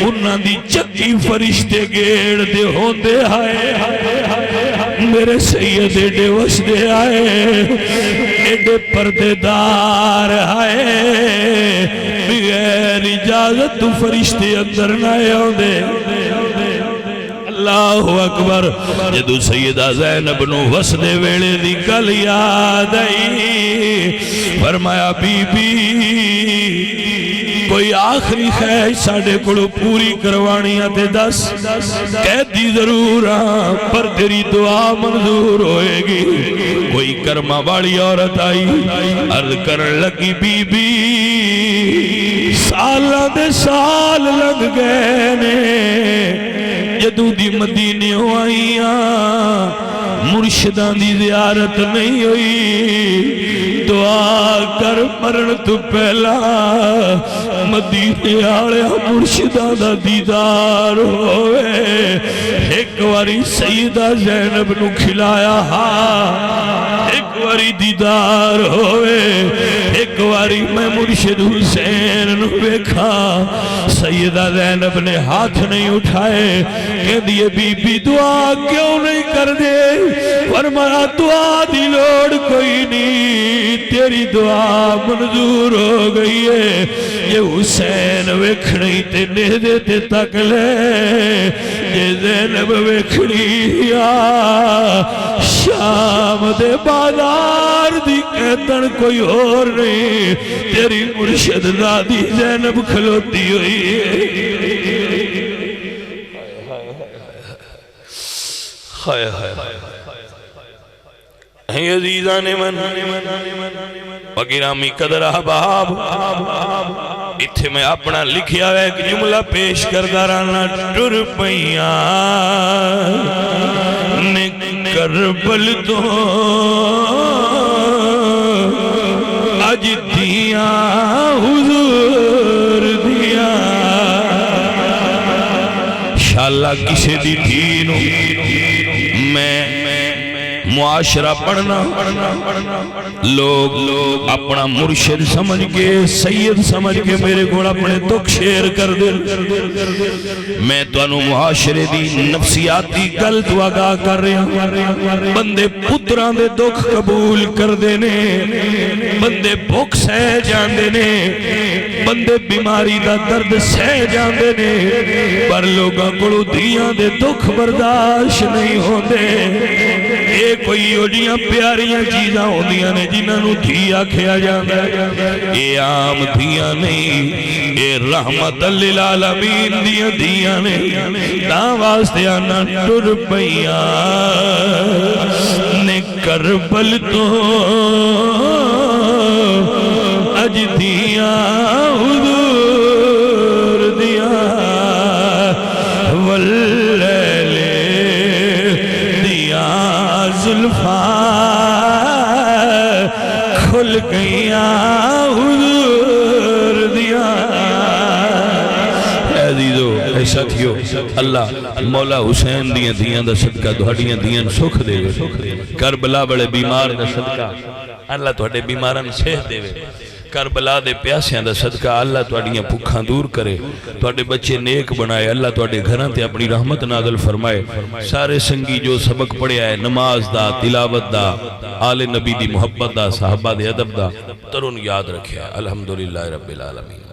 انہاں دی چکی فرشتے گیڑ دے ہوندے آئے میرے سید ایڈے وسدے آئے ایڈے پردے دار آئے بغیر اجازت تو فرشتے اندر نہ ہوندے اللہ اکبر جدو سیدہ زینب نو وسدے ویلے دی گل یاد آئی فرمایا بی بی کوئی آخری خواہش ساڑے کڑو پوری کروانی آتے دس قیدی ضرور ہاں پر تیری دعا منظور ہوئے گی کوئی کرمہ والی عورت آئی عرض کرن لگی بی بی سالہ دے سال لگ گئے نے جدو دی مدینے ہوئیاں مرشدان دی زیارت نہیں ہوئی دعا کر مرن تو پہلا مدینے آڑے مرشدان دا دیدار ہوئے ایک واری سیدہ زینب نو کھلایا ایک واری دیدار ہوئے ایک واری میں مرشد حسین نو بیکھا سیدہ زینب نے ہاتھ نہیں اٹھائے کہ دیئے بی بی دعا کیوں نہیں کر دے فرمایا دعا دی لوڑ کوئی نہیں تیری دعا منظور ہو گئی ہے یہ حسین ویکھنی تے نیدے تے تک لے یہ زینب ویکھنی شام دے بازار دی کہتن کوئی اور نہیں تیری مرشد دادی زینب کھلوتی ہوئی ہے ہائے ہائے ہیں عزیزان من وگرامی قدر احباب اتھے میں اپنا لکھیا ہے ایک جملہ پیش کردارانا ٹر پیاں نے کربل تو اج دیاں حضور دیاں شاءاللہ کسے دی دینوں میں معاشرہ پڑھنا لوگ اپنا مرشد سمجھ کے سید سمجھ کے میرے کو اپنے دکھ شیئر کر دے میں تو انو معاشرے دی نفسیاتی گل تو آگاہ کر رہا ہوں بندے پتران دے دکھ قبول کر دینے بندے بھوک سہ جاندے نے بندے بیماری دا درد سہ جاندے نے پر لوگاں کولوں دھیاں دے دکھ برداشت نہیں ہوندے اے کوئی اوڑیاں پیاریاں چیزاں ہوندیاں نے جنہاں نو دھی آکھیا جاندا ہے اے عام دھیاں نہیں اے رحمت للعالمین دیاں دھیاں نے تاں واسطے آنا ٹر پئیاں نے کربل تو اج دیاں حضور دیاں واللیل دیاں زلفاں کھل گئیاں حضور دیاں عزیزو اے ساتھیو اللہ مولا حسین دیاں دیاں دا صدقہ دوہڑیاں دیاں سکھ دے کربلا بڑے بیمار دا صدقہ اللہ توڑے بیماران صحت دے کربلا دے پیاسیاں دا صدقہ اللہ توڑیاں بھوکاں دور کرے توڑے بچے نیک بنائے اللہ توڑے گھران تے اپنی رحمت نازل فرمائے سارے سنگی جو سبق پڑھے آئے نماز دا تلاوت دا آل نبی دی محبت دا صحابہ دے ادب دا ترون یاد رکھے الحمدللہ رب العالمین